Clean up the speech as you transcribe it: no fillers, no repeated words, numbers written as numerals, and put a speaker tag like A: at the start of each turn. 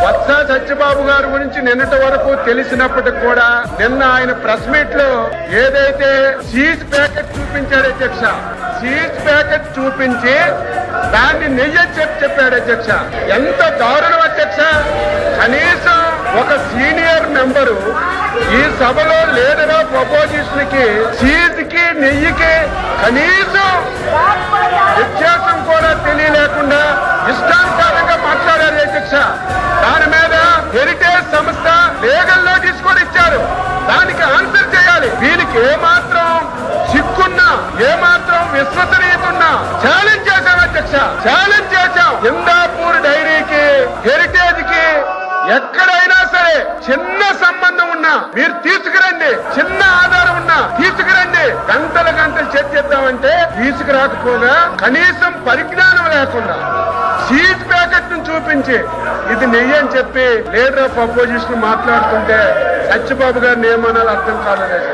A: వత్స సత్యబాబు గారి గురించి నిన్నటి వరకు తెలిసినప్పటికి కూడా నిన్న ఆయన ప్రెస్ మీట్ లో ఏదైతే చీజ్ ప్యాకెట్ చూపించాడు అధ్యక్ష, చీజ్ ప్యాకెట్ చూపించి దాన్ని నెయ్యి చెప్పాడు అధ్యక్ష. ఎంత దారుణం అధ్యక్ష. కనీసం ఒక సీనియర్ మెంబరు ఈ సభలో లీడర్ ఆఫ్ అపోజిషన్ కి చీజ్ కి నెయ్యికి కనీసం వ్యత్యాసం కూడా తెలియలేకుండా ఇష్టానుసారంగా మాట్లాడారు అధ్యక్ష. దాని మీద హెరిటేజ్ సంస్థ లీగల్ నోటీస్ కూడా ఇచ్చారు. దానికి ఆన్సర్ చేయాలి. వీరికి ఏమాత్రం సిగ్గున్నా, ఏమాత్రం విశ్వసనీయత ఉన్నా ఛాలెంజ్ చేశాం అధ్యక్ష, ఛాలెంజ్ చేశాం. ఇందాపూర్ డైరీకి, హెరిటేజ్ కి ఎక్కడైనా సరే చిన్న సంబంధం ఉన్నా మీరు తీసుకురండి, చిన్న ఆధారం ఉన్నా తీసుకురండి. గంటల గంటలు చర్చిద్దామంటే తీసుకురాకపోగా కనీసం పరిజ్ఞానం లేకుండా చీజ్ ప్యాకెట్ ను చూపించి ఇది నెయ్యి అని చెప్పి లీడర్ ఆఫ్ అపోజిషన్ మాట్లాడుతుంటే సత్యబాబు గారిని ఏమనాలో అర్థం కాలేదు.